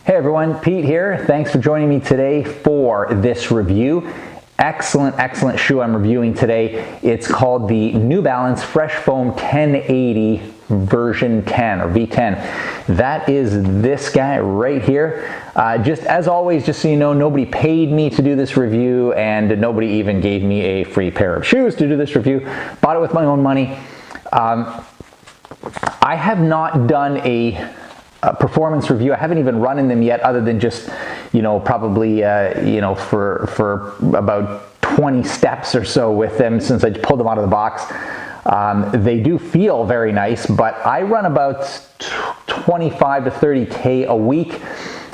Hey everyone, Pete here. Thanks for joining me today for this review. Excellent shoe I'm reviewing today. It's called the New Balance Fresh Foam 1080 version 10 or V10. That is this guy right here. Just as always, just so you know, nobody paid me to do this review and nobody even gave me a free pair of shoes to do this review. Bought it with my own money. I have not done a performance review. I haven't even run in them yet, other than just, probably, for about 20 steps or so with them since I pulled them out of the box. They do feel very nice, but I run about 25 to 30K a week,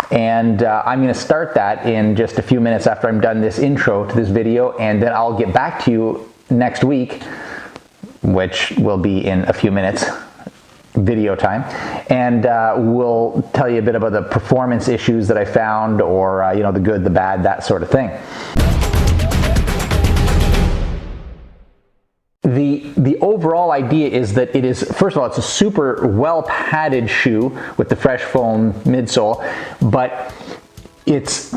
and I'm going to start that in just a few minutes after I'm done this intro to this video, and then I'll get back to you next week, which will be in a few minutes video time, and we'll tell you a bit about the performance issues that I found, or the good, the bad, that sort of thing. The overall idea is that it is, first of all, it's a super well padded shoe with the Fresh Foam midsole, but it's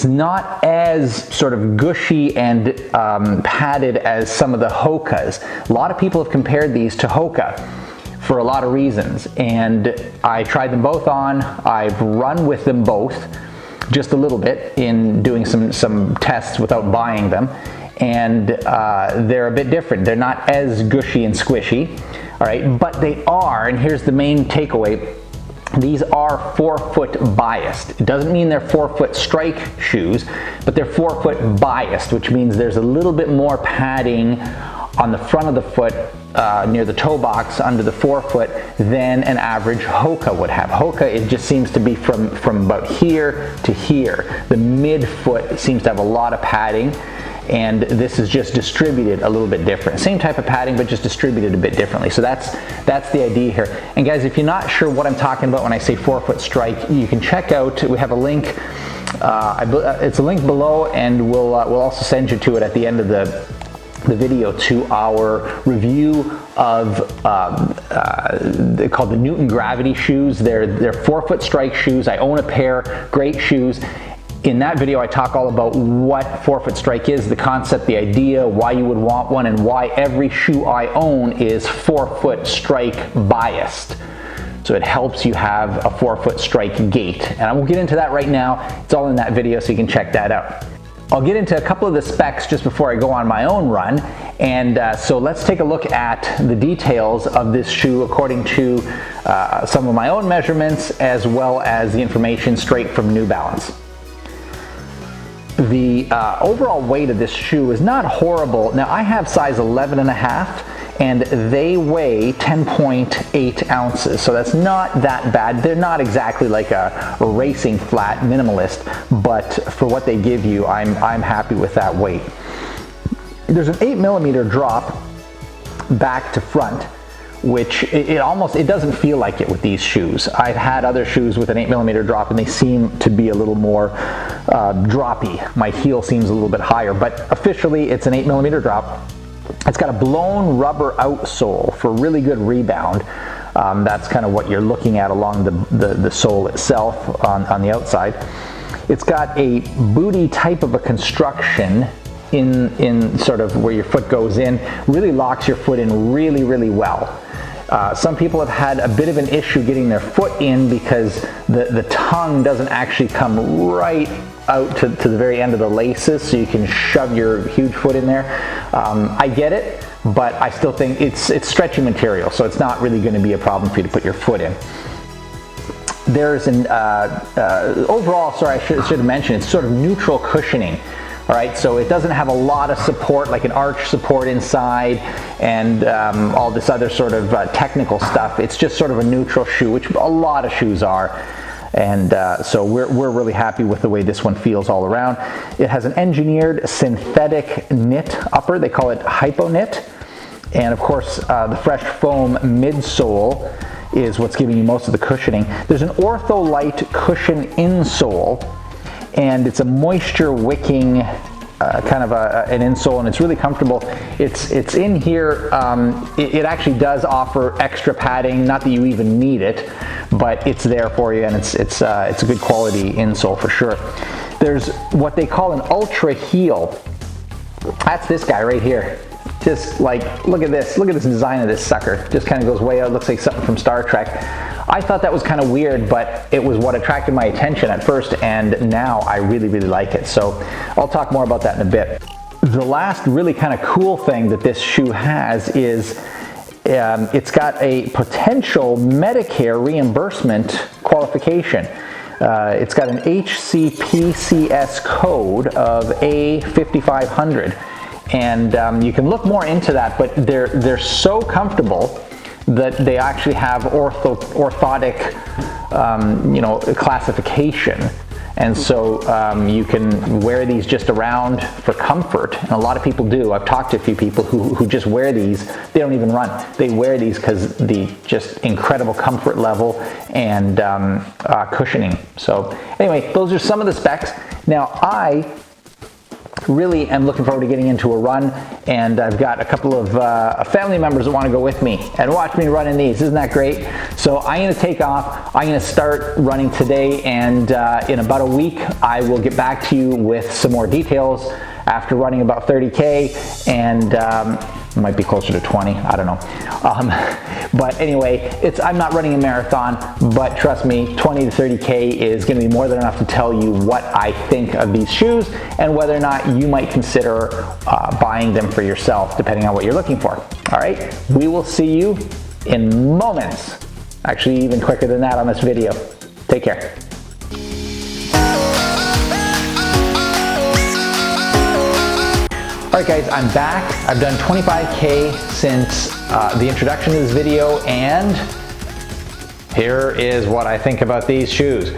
not as sort of gushy and padded as some of the Hoka's. A lot of people have compared these to Hoka for a lot of reasons, and I tried them both on. I've run with them both just a little bit in doing some tests without buying them, and they're a bit different. They're not as gushy and squishy, all right, but they are, and here's the main takeaway, these are 4-foot biased. It doesn't mean they're 4-foot strike shoes, but they're 4-foot biased, which means there's a little bit more padding on the front of the foot near the toe box under the forefoot than an average Hoka would have. Hoka, it just seems to be from about here to here. The midfoot seems to have a lot of padding, and this is just distributed a little bit different. Same type of padding, but just distributed a bit differently. So that's the idea here. And guys, if you're not sure what I'm talking about when I say 4-foot strike, you can check out, we have a link, it's a link below, and we'll also send you to it at the end of the video, to our review of they're called the Newton Gravity shoes. They're 4-foot strike shoes. I own a pair, great shoes. In that video, I talk all about what 4-foot strike is, the concept, the idea, why you would want one, and why every shoe I own is 4-foot strike biased. So it helps you have a 4-foot strike gait. And I won't get into that right now. It's all in that video, so you can check that out. I'll get into a couple of the specs just before I go on my own run, and so let's take a look at the details of this shoe according to some of my own measurements, as well as the information straight from New Balance. The overall weight of this shoe is not horrible. Now, I have size 11.5, and they weigh 10.8 ounces, so that's not that bad. They're not exactly like a racing flat minimalist, but for what they give you, I'm happy with that weight. There's an 8mm drop back to front, which it doesn't feel like it with these shoes. I've had other shoes with an 8mm drop, and they seem to be a little more droppy. My heel seems a little bit higher, but officially it's an 8mm drop. It's got a blown rubber outsole for really good rebound. That's kind of what you're looking at along the sole itself on the outside. It's got a booty type of a construction in sort of where your foot goes in. Really locks your foot in really well. Some people have had a bit of an issue getting their foot in because the tongue doesn't actually come right out to the very end of the laces, so you can shove your huge foot in there. I get it, but I still think it's stretchy material, so it's not really going to be a problem for you to put your foot in. There's an overall, sorry, I should have mentioned, it's sort of neutral cushioning. All right, so it doesn't have a lot of support, like an arch support inside and all this other sort of technical stuff. It's just sort of a neutral shoe, which a lot of shoes are. And so we're really happy with the way this one feels all around. It has an engineered synthetic knit upper. They call it hypo knit. And of course, the Fresh Foam midsole is what's giving you most of the cushioning. There's an Ortholite cushion insole, and it's a moisture wicking kind of an insole, and it's really comfortable. It's in here. It actually does offer extra padding. Not that you even need it, but it's there for you, and it's a good quality insole for sure. There's what they call an ultra heel. That's this guy right here. Just like, look at this design of this sucker. Just kind of goes way out, looks like something from Star Trek. I thought that was kind of weird, but it was what attracted my attention at first, and now I really, really like it. So I'll talk more about that in a bit. The last really kind of cool thing that this shoe has is it's got a potential Medicare reimbursement qualification. It's got an HCPCS code of A5500. And you can look more into that, but they're so comfortable that they actually have orthotic, classification. And so you can wear these just around for comfort, and a lot of people do. I've talked to a few people who just wear these. They don't even run. They wear these because the just incredible comfort level and cushioning. So anyway, those are some of the specs. Now I really am looking forward to getting into a run, and I've got a couple of family members that want to go with me and watch me run in these. Isn't that great? So I'm going to take off. I'm going to start running today, and in about a week I will get back to you with some more details after running about 30K, and it might be closer to 20, I don't know. But anyway, I'm not running a marathon, but trust me, 20 to 30K is going to be more than enough to tell you what I think of these shoes and whether or not you might consider buying them for yourself, depending on what you're looking for. All right, we will see you in moments. Actually, even quicker than that on this video. Take care. Alright guys, I'm back. I've done 25K since the introduction to this video, and here is what I think about these shoes. A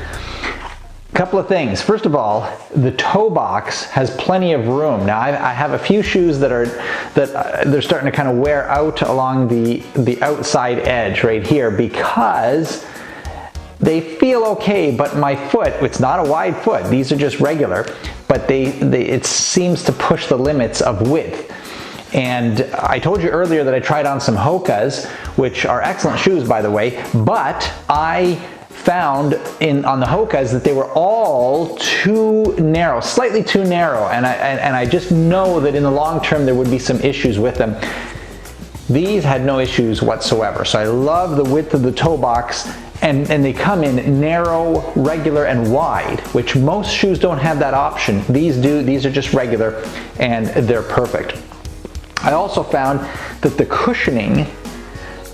couple of things. First of all, the toe box has plenty of room. Now I have a few shoes that they're starting to kind of wear out along the outside edge right here because they feel okay, but my foot, it's not a wide foot, these are just regular, but it seems to push the limits of width. And I told you earlier that I tried on some Hokas, which are excellent shoes by the way, but I found on the Hokas that they were all too narrow, slightly too narrow, and I just know that in the long term there would be some issues with them. These had no issues whatsoever, so I love the width of the toe box. And they come in narrow, regular, and wide, which most shoes don't have that option. These do. These are just regular, and they're perfect. I also found that the cushioning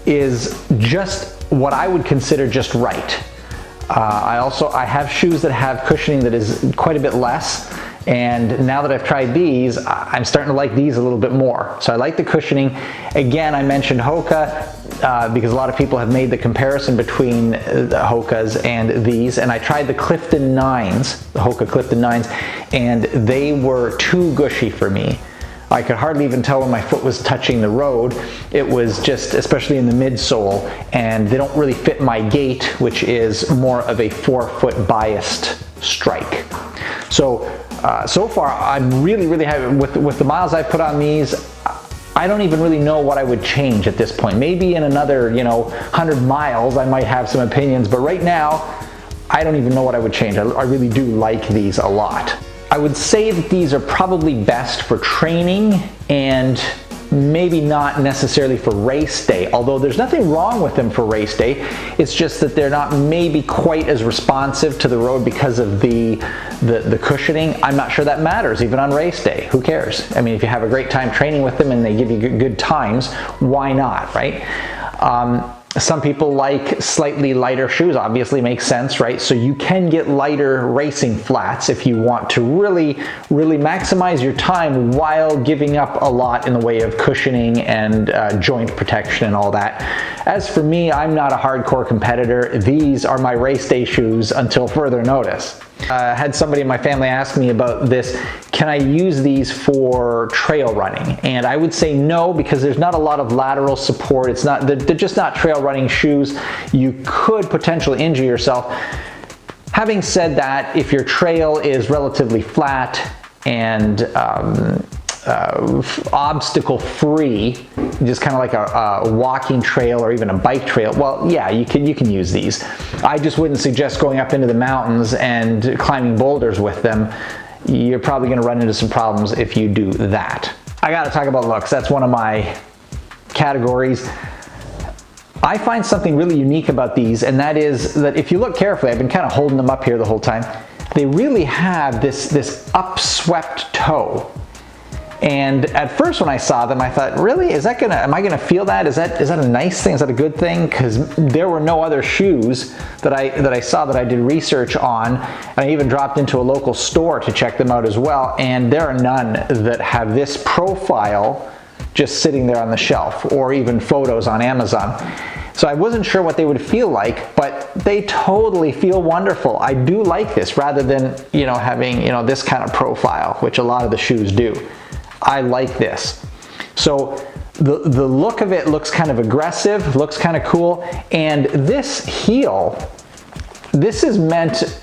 is just what I would consider just right. I have shoes that have cushioning that is quite a bit less, and now that I've tried these, I'm starting to like these a little bit more. So I like the cushioning. Again, I mentioned Hoka because a lot of people have made the comparison between the Hokas and these, and I tried the Clifton 9s, the Hoka Clifton 9s, and they were too gushy for me. I could hardly even tell when my foot was touching the road. It was just, especially in the midsole, and they don't really fit my gait, which is more of a 4-foot biased strike. So far, I'm really, really happy with the miles I've put on these. I don't even really know what I would change at this point. Maybe in another, 100 miles, I might have some opinions, but right now, I don't even know what I would change. I really do like these a lot. I would say that these are probably best for training and maybe not necessarily for race day, although there's nothing wrong with them for race day. It's just that they're not maybe quite as responsive to the road because of the cushioning. I'm not sure that matters even on race day. Who cares? I mean, if you have a great time training with them and they give you good times, why not, right? Some people like slightly lighter shoes, obviously makes sense, right? So you can get lighter racing flats if you want to really, really maximize your time while giving up a lot in the way of cushioning and joint protection and all that. As for me, I'm not a hardcore competitor. These are my race day shoes until further notice. I had somebody in my family ask me about this. Can I use these for trail running? And I would say no, because there's not a lot of lateral support. They're just not trail running shoes. You could potentially injure yourself. Having said that, if your trail is relatively flat, and obstacle free, just kind of like a walking trail or even a bike trail, well, yeah, you can use these. I just wouldn't suggest going up into the mountains and climbing boulders with them. You're probably going to run into some problems if you do that. I got to talk about looks. That's one of my categories. I find something really unique about these, and that is that if you look carefully, I've been kind of holding them up here the whole time, they really have this upswept toe. And at first when I saw them, I thought, really, am I gonna feel that? Is that a nice thing? Is that a good thing? Because there were no other shoes that I saw that I did research on, and I even dropped into a local store to check them out as well, and there are none that have this profile just sitting there on the shelf, or even photos on Amazon. So I wasn't sure what they would feel like, but they totally feel wonderful. I do like this rather than, having, this kind of profile, which a lot of the shoes do. I like this. So the look of it looks kind of aggressive, looks kind of cool, and this heel, this is meant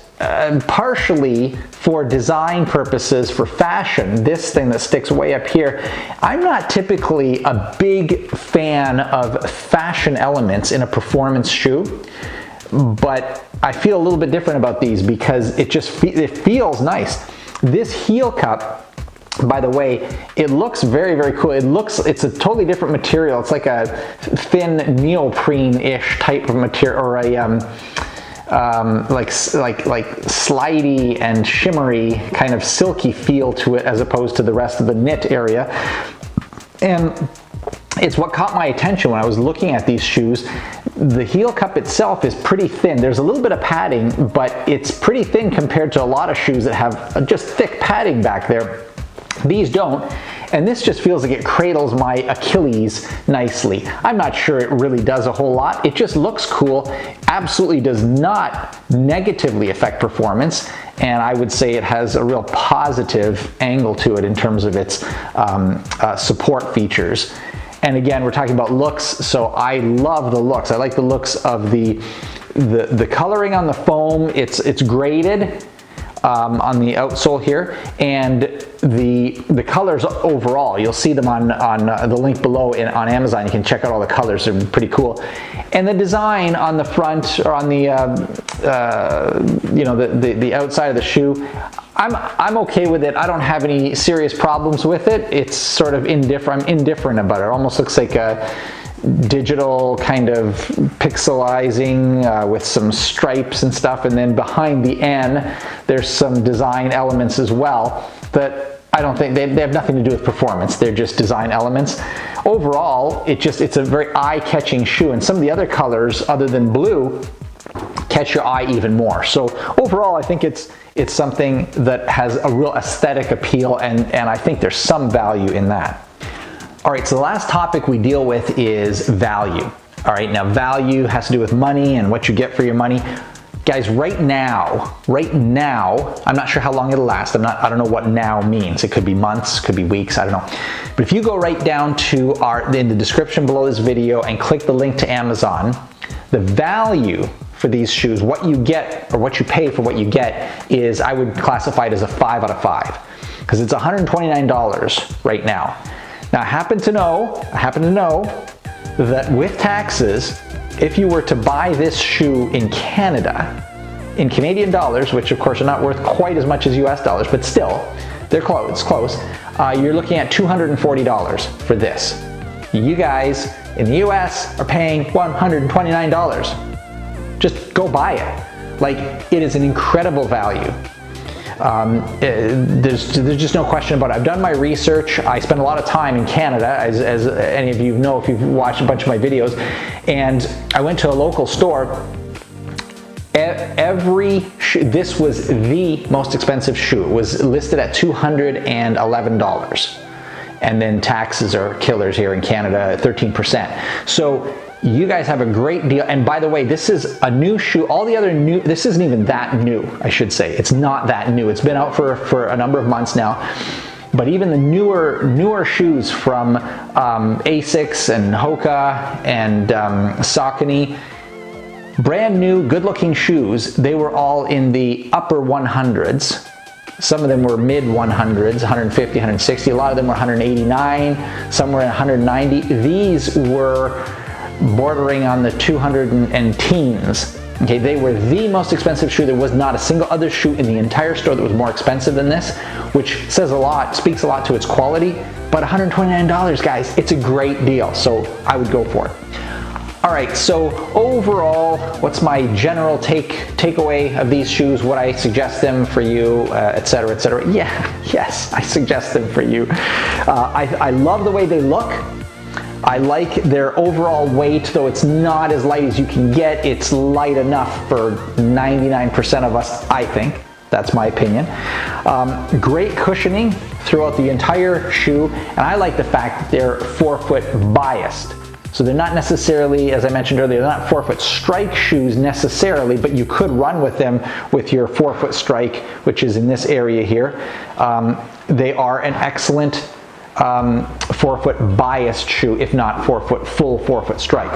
partially for design purposes, for fashion. This thing that sticks way up here, I'm not typically a big fan of fashion elements in a performance shoe, but I feel a little bit different about these because it feels nice. This heel cup, by the way, it looks very, very cool. It's a totally different material. It's like a thin neoprene-ish type of material, or a like slidey and shimmery kind of silky feel to it, as opposed to the rest of the knit area. And it's what caught my attention when I was looking at these shoes. The heel cup itself is pretty thin. There's a little bit of padding, but it's pretty thin compared to a lot of shoes that have just thick padding back there. These don't, and this just feels like it cradles my Achilles nicely. I'm not sure it really does a whole lot. It just looks cool, absolutely does not negatively affect performance, and I would say it has a real positive angle to it in terms of its support features. And again, we're talking about looks, so I love the looks. I like the looks of the coloring on the foam. It's graded on the outsole here, and the colors overall, you'll see them on the link below on Amazon. You can check out all the colors, they're pretty cool. And the design on the front, or on the the outside of the shoe, I'm okay with it. I don't have any serious problems with it. It's sort of indifferent. I'm indifferent about it. It almost looks like a digital kind of pixelizing with some stripes and stuff, and then behind the N there's some design elements as well that I don't think they have nothing to do with performance. They're just design elements. Overall, it's a very eye-catching shoe, and some of the other colors other than blue catch your eye even more. So overall, I think it's something that has a real aesthetic appeal, and I think there's some value in that. All right, so the last topic we deal with is value. All right, now value has to do with money and what you get for your money. Guys, right now, I'm not sure how long it'll last. I don't know what now means. It could be months, could be weeks, I don't know. But if you go right down to in the description below this video and click the link to Amazon, the value for these shoes, what you get, or what you pay for what you get, is, I would classify it as a 5 out of 5, because it's $129 right now. Now I happen to know that with taxes, if you were to buy this shoe in Canada, in Canadian dollars, which of course are not worth quite as much as US dollars, but still, they're close, you're looking at $240 for this. You guys in the US are paying $129. Just go buy it. Like, it is an incredible value. There's just no question about it. I've done my research. I spend a lot of time in Canada, as any of you know if you've watched a bunch of my videos, and I went to a local store. This was the most expensive shoe. It was listed at $211, and then taxes are killers here in Canada, 13%. So you guys have a great deal. And by the way, this is a new shoe. All the other new, this isn't even that new, I should say. It's not that new. It's been out for a number of months now. But even the newer shoes from Asics and Hoka and Saucony, brand new, good looking shoes, they were all in the upper 100s. Some of them were mid 100s, 150, 160. A lot of them were 189. Some were 190. These were bordering on the 200 and teens. Okay, they were the most expensive shoe. There was not a single other shoe in the entire store that was more expensive than this, which says a lot, speaks a lot to its quality. But $129, guys, it's a great deal. So I would go for it. All right, so overall, what's my general takeaway of these shoes? Would I suggest them for you, etc., etc.? Yes, I suggest them for you. I love the way they look. I like their overall weight, though it's not as light as you can get. It's light enough for 99% of us, I think. That's my opinion. Great cushioning throughout the entire shoe, and I like the fact that they're forefoot biased. So they're not necessarily, as I mentioned earlier, they're not forefoot strike shoes necessarily, but you could run with them with your forefoot strike, which is in this area here. They are an excellent forefoot biased shoe, if not full forefoot strike.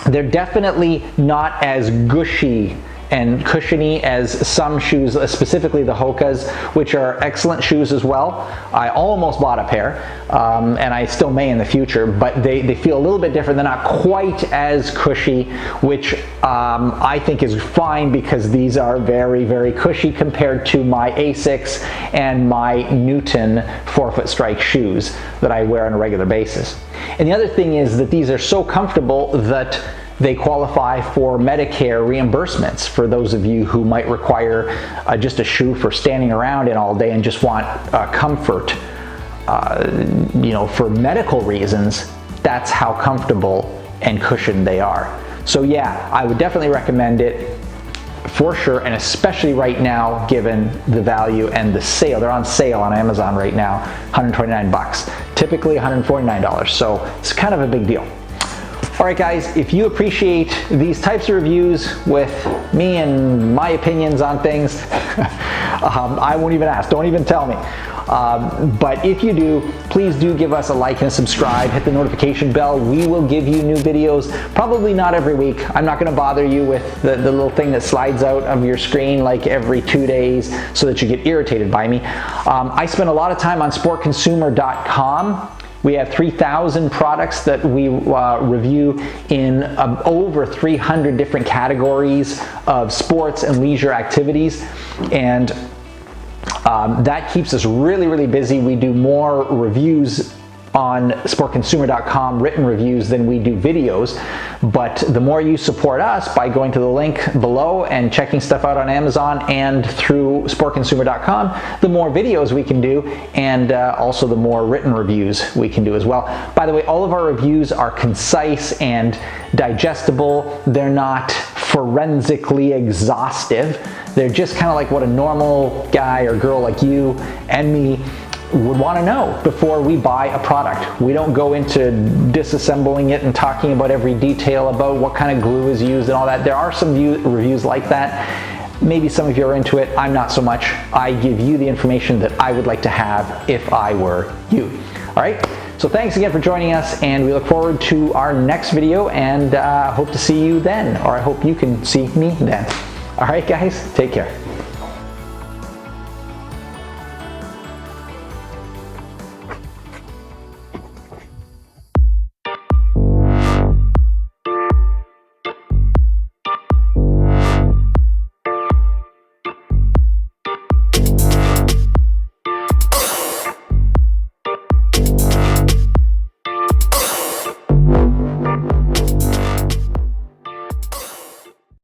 They're definitely not as gushy and cushiony as some shoes, specifically the Hokas, which are excellent shoes as well. I almost bought a pair, and I still may in the future, but they feel a little bit different. They're not quite as cushy, which I think is fine because these are very, very cushy compared to my Asics and my Newton forefoot strike shoes that I wear on a regular basis. And the other thing is that these are so comfortable that they qualify for Medicare reimbursements for those of you who might require just a shoe for standing around in all day and just want comfort, you know, for medical reasons. That's how comfortable and cushioned they are. So yeah, I would definitely recommend it for sure, and especially right now given the value and the sale. They're on sale on Amazon right now, 129 bucks. Typically $149, so it's kind of a big deal. All right, guys, if you appreciate these types of reviews with me and my opinions on things, I won't even ask, don't even tell me. But if you do, please do give us a like and a subscribe, hit the notification bell. We will give you new videos, probably not every week. I'm not gonna bother you with the little thing that slides out of your screen like every 2 days so that you get irritated by me. I spend a lot of time on sportconsumer.com. We have 3,000 products that we review in over 300 different categories of sports and leisure activities, and that keeps us really, really busy. We do more reviews on sportconsumer.com, written reviews, than we do videos. But the more you support us by going to the link below and checking stuff out on Amazon and through sportconsumer.com, the more videos we can do, and also the more written reviews we can do as well. By the way, all of our reviews are concise and digestible. They're not forensically exhaustive. They're just kind of like what a normal guy or girl like you and me would want to know before we buy a product. We don't go into disassembling it and talking about every detail about what kind of glue is used and all that. There are some reviews like that. Maybe some of you are into it. I'm not so much. I give you the information that I would like to have if I were you. All right? So thanks again for joining us, and we look forward to our next video, and hope to see you then, or I hope you can see me then. All right, guys, take care.